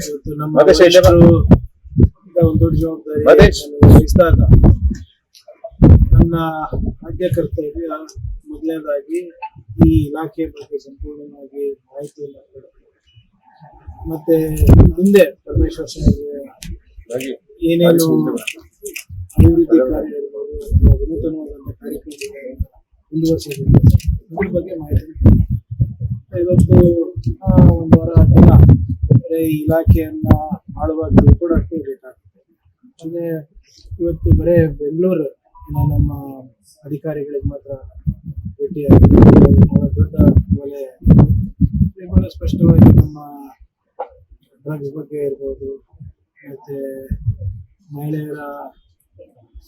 ಇವತ್ತು ನಮ್ಮ ವರಿಷ್ಠರು ಒಂದು ದೊಡ್ಡ ಜವಾಬ್ದಾರಿ ವಹಿಸಿದಾಗ ನನ್ನ ಆದ್ಯ ಕರ್ತವ್ಯ ಮೊದಲನೇದಾಗಿ ಈ ಇಲಾಖೆ ಬಗ್ಗೆ ಸಂಪೂರ್ಣವಾಗಿ ಮಾಹಿತಿಯನ್ನು ಕೊಡಬೇಕು. ಮತ್ತೆ ಮುಂದೆ ಪರಮೇಶ್ವರ್ ಸಾಹೇಬ್ ಏನೇನು ಅಭಿವೃದ್ಧಿ ಕಾರ್ಯ ಇರ್ಬೋದು ಅಥವಾ ವಿನೂತನವಾದಂಥ ಕಾರ್ಯಕ್ರಮಗಳು ಮುಂದುವರಿಸಬೇಕು ಇದ್ರ ಬಗ್ಗೆ ಮಾಹಿತಿ ಇವತ್ತು ಒಂದು ವಾರ ದಿನ ಈ ಇಲಾಖೆಯನ್ನ ಆಳುವಾಗ ತಿಳ್ಕೊಳಕ್ಕೆ ಬೇಕಾಗ್ತದೆ. ಅಂದ್ರೆ ಇವತ್ತು ಬರೇ ಬೆಂಗಳೂರು ನಮ್ಮ ಅಧಿಕಾರಿಗಳಿಗೆ ಮಾತ್ರ ಭೇಟಿಯಾಗಿ ಬಹಳ ದೊಡ್ಡ ವಲಯ ಬಹಳ ಸ್ಪಷ್ಟವಾಗಿ ನಮ್ಮ ಡ್ರಗ್ಸ್ ಬಗ್ಗೆ ಇರ್ಬೋದು, ಮತ್ತೆ ಮಹಿಳೆಯರ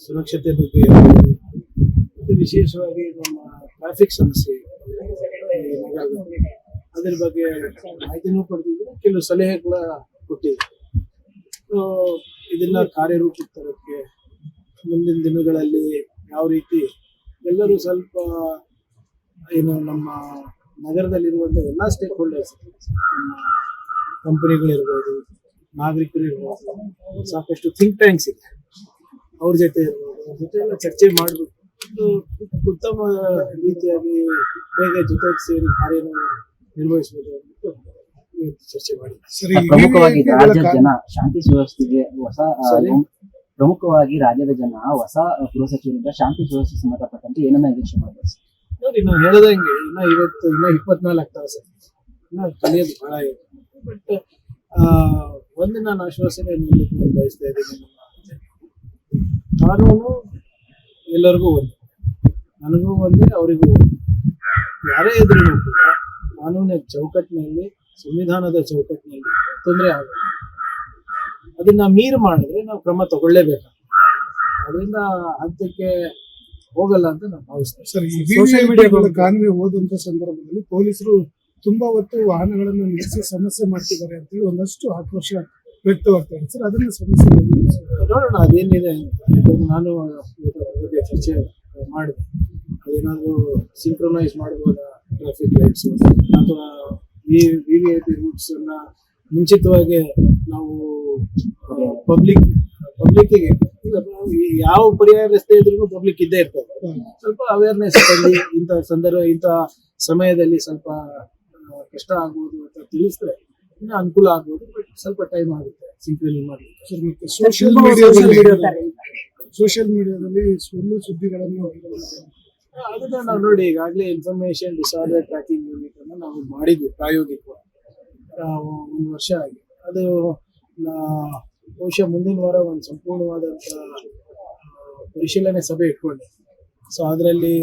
ಸುರಕ್ಷತೆ ಬಗ್ಗೆ ಇರ್ಬೋದು, ಮತ್ತು ವಿಶೇಷವಾಗಿ ನಮ್ಮ ಟ್ರಾಫಿಕ್ ಸಮಸ್ಯೆ ಅದ್ರ ಬಗ್ಗೆ ಮಾಹಿತಿನೂ ಕೊಡ್ತಿದ್ವಿ, ಕೆಲವು ಸಲಹೆ ಕೂಡ ಕೊಟ್ಟಿದ್ವಿ. ಇದನ್ನ ಕಾರ್ಯರೂಪಕ್ಕೆ ತರೋಕ್ಕೆ ಮುಂದಿನ ದಿನಗಳಲ್ಲಿ ಯಾವ ರೀತಿ ಎಲ್ಲರೂ ಸ್ವಲ್ಪ ಏನು ನಮ್ಮ ನಗರದಲ್ಲಿರುವಂಥ ಎಲ್ಲ ಸ್ಟೇಕ್ ಹೋಲ್ಡರ್ಸ್, ನಮ್ಮ ಕಂಪನಿಗಳಿರ್ಬೋದು, ನಾಗರಿಕರು ಇರ್ಬೋದು, ಸಾಕಷ್ಟು ಥಿಂಕ್ ಟ್ಯಾಂಕ್ಸ್ ಇದೆ, ಅವ್ರ ಜೊತೆ ಇರ್ಬೋದು, ಅವ್ರ ಜೊತೆ ಎಲ್ಲ ಚರ್ಚೆ ಮಾಡಬೇಕು. ಉತ್ತಮ ರೀತಿಯಾಗಿ ಹೇಗೆ ಜೊತೆ ಸೇರಿ ಕಾರ್ಯ ನಿರ್ವಹಿಸಬಹುದು ಅಂತ ಚರ್ಚೆ ಮಾಡಿ. ಪ್ರಮುಖವಾಗಿ ರಾಜ್ಯದ ಜನ ಶಾಂತಿ ಸುವ್ಯವಸ್ಥೆಗೆ ರಾಜ್ಯದ ಜನ ಹೊಸ ಗೃಹ ಸಚಿವರಿಂದ ಶಾಂತಿ ಸುವ್ಯವಸ್ಥೆ ಸಂಬಂಧಪಟ್ಟಂತೆ ಏನನ್ನ ನಿರೀಕ್ಷೆ ಮಾಡಬೇಕು? ನೋಡಿ, ನಾವು ಹೇಳದಂಗೆ ಇನ್ನ 24 ತಾಸು ಇನ್ನ ಕಲಿಯೋದು ಬಹಳ ಇದೆ. ಬಟ್ ಒಂದು ನಾನು ಆಶ್ವಾಸನೆ ನೀಡಲಿಕ್ಕೆ ನಾನು ಬಯಸ್ತಾ ಇದ್ದೀನಿ. ಕಾನೂನು ಎಲ್ಲರಿಗೂ ಒಂದೇ, ನನಗೂ ಒಂದೇ, ಅವರಿಗೂ ಒಂದೇ. ಯಾರೇ ಇದ್ರೂ ಕೂಡ ಕಾನೂನಿನ ಚೌಕಟ್ಟಿನಲ್ಲಿ, ಸಂವಿಧಾನದ ಚೌಕಟ್ಟಿನಲ್ಲಿ ತೊಂದರೆ ಆಗುತ್ತೆ. ಅದನ್ನ ಮೀರು ಮಾಡಿದ್ರೆ ನಾವು ಕ್ರಮ ತಗೊಳ್ಳೇಬೇಕು. ಅದರಿಂದ ಹಂತಕ್ಕೆ ಹೋಗಲ್ಲ ಅಂತ ನಾನು ಭಾವಿಸ್ತೇನೆ. ಸರ್, ಸೋಷಿಯಲ್ ಮೀಡಿಯಾಗಳ ಕಾನೂನು ಓದುವಂತ ಸಂದರ್ಭದಲ್ಲಿ ಪೊಲೀಸರು ತುಂಬಾ ಹೊತ್ತು ವಾಹನಗಳನ್ನು ನಿಲ್ಲಿಸಿ ಸಮಸ್ಯೆ ಮಾಡ್ತಿದ್ದಾರೆ ಅಂತೇಳಿ ಒಂದಷ್ಟು ಆಕ್ರೋಶ ವ್ಯಕ್ತವಾಗ್ತದೆ. ಸರ್, ಅದನ್ನ ಸಮಸ್ಯೆ ನೋಡೋಣ ಅದೇನಿದೆ ಅಂತ. ನಾನು ಬಗ್ಗೆ ಚರ್ಚೆ ಮಾಡಿದೆ. ಅದೇನಾದ್ರು ಸಿಂಕ್ರೊನೈಸ್ ಮಾಡ್ಬೋದಾ ಟ್ರಾಫಿಕ್ ಲೈಟ್ಸ್ ಅಥವಾ VVIP ರೂಟ್ಸ್ ಅನ್ನ ಮುಂಚಿತವಾಗಿ ನಾವು ಪಬ್ಲಿಕ್ಗೆ ಯಾವ ಪರ್ಯಾಯ ರಸ್ತೆ ಇದ್ರೂ ಪಬ್ಲಿಕ್ ಇದ್ದೇ ಇರ್ತದೆ. ಸ್ವಲ್ಪ ಅವೇರ್ನೆಸ್ ಅಲ್ಲಿ ಇಂಥ ಸಮಯದಲ್ಲಿ ಸ್ವಲ್ಪ ಕಷ್ಟ ಆಗ್ಬೋದು ಅಂತ ತಿಳಿಸಿದ್ರೆ ಇನ್ನು ಅನುಕೂಲ ಆಗ್ಬೋದು. ಬಟ್ ಸ್ವಲ್ಪ ಟೈಮ್ ಆಗುತ್ತೆ ಸಿಂಕ್ರನೈಸ್ ಮಾಡಿ. ಸೋಷಿಯಲ್ ಮೀಡಿಯಾದಲ್ಲಿ ಸುಳ್ಳು ಸುದ್ದಿಗಳನ್ನು ಅದನ್ನ ನಾವು ನೋಡಿ ಈಗಾಗಲೇ ಇನ್ಫಾರ್ಮೇಶನ್ ಡಿಸಾರ್ಡರ್ ಟ್ರ್ಯಾಕಿಂಗ್ ಯೂನಿಟ್ ಅನ್ನ ನಾವು ಮಾಡಿದ್ವಿ ಪ್ರಾಯೋಗಿಕವಾಗಿ 1 ವರ್ಷ ಆಗಿ. ಅದು ಬಹುಶಃ ಮುಂದಿನ ವಾರ ಒಂದು ಸಂಪೂರ್ಣವಾದಂತ ಪರಿಶೀಲನೆ ಸಭೆ ಇಟ್ಕೊಂಡೆ. ಸೊ ಅದರಲ್ಲಿ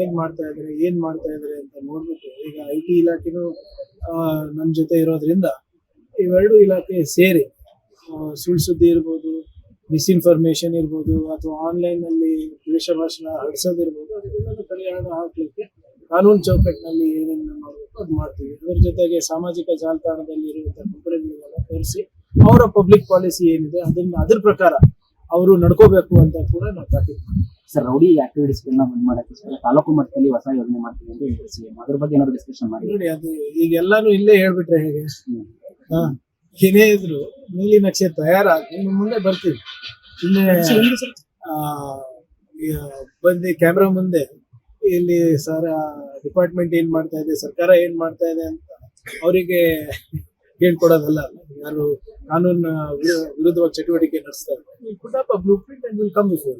ಏನ್ ಮಾಡ್ತಾ ಇದ್ದಾರೆ ಅಂತ ನೋಡ್ಬಿಟ್ಟು, ಈಗ IT ಇಲಾಖೆನೂ ನಮ್ಮ ಜೊತೆ ಇರೋದ್ರಿಂದ ಇವೆರಡು ಇಲಾಖೆ ಸೇರಿ ಸುಳ್ಳು ಸುದ್ದಿ ಇರ್ಬೋದು, ಮಿಸ್ಇನ್ಫಾರ್ಮೇಶನ್ ಇರ್ಬೋದು, ಅಥವಾ ಆನ್ಲೈನ್ ನಲ್ಲಿ ದ್ವೇಷ ಭಾಷಣ ಹರಸೋದಿರ್ಬೋದು, ಅದಕ್ಕೆಲ್ಲ ಪರಿಹಾರ ಹಾಕ್ಲಿಕ್ಕೆ ಕಾನೂನು ಚೌಕಟ್ಟಿನಲ್ಲಿ ಏನೇನು ಮಾಡಬೇಕು ಅದು ಮಾಡ್ತೀವಿ. ಅದ್ರ ಜೊತೆಗೆ ಸಾಮಾಜಿಕ ಜಾಲತಾಣದಲ್ಲಿ ಇರುವಂತಹ ಕಂಪನಿಗಳಿಗೆಲ್ಲ ಕರೆಸಿ ಅವರ ಪಬ್ಲಿಕ್ ಪಾಲಿಸಿ ಏನಿದೆ ಅದ್ರ ಪ್ರಕಾರ ಅವರು ನಡ್ಕೋಬೇಕು ಅಂತ ಕೂಡ ನಾವು ತಾಕೀತು ಮಾಡ್ತೀವಿ. ಸರ್, ರೌಡಿ ಆಕ್ಟಿವಿಟೀಸ್ ಬಂದ್ ಮಾಡಕ್ಕೆ ತಾಲೂಕು ಮಟ್ಟದಲ್ಲಿ ಹೊಸ ಯೋಜನೆ ಮಾಡ್ತೀವಿ ಅಂತ ಹೇಳಿಸಿ, ಅದ್ರ ಬಗ್ಗೆ ಏನಾದ್ರು ಡಿಸ್ಕಷನ್ ಮಾಡಿ. ನೋಡಿ, ಅದು ಈಗೆಲ್ಲಾನು ಇಲ್ಲೇ ಹೇಳ್ಬಿಟ್ರೆ ಹೇಗೆ? ಏನೇ ಇದ್ರು ನೀಲಿ ನಕ್ಷೆ ತಯಾರಾಗಿ ನಿಮ್ಮ ಮುಂದೆ ಬರ್ತೀವಿ. ಇನ್ನೇ ಬಂದು ಕ್ಯಾಮ್ರಾ ಮುಂದೆ ಇಲ್ಲಿ ಸರ್ ಡಿಪಾರ್ಟ್ಮೆಂಟ್ ಏನ್ ಮಾಡ್ತಾ ಇದೆ, ಸರ್ಕಾರ ಏನ್ ಮಾಡ್ತಾ ಇದೆ ಅಂತ ಅವರಿಗೆ ಹೇಳ್ಕೊಡೋದಲ್ಲ. ಯಾರು ಕಾನೂನು ವಿರುದ್ಧವಾಗಿ ಚಟುವಟಿಕೆ ನಡೆಸ್ತಾರೆ, blue print and will come before.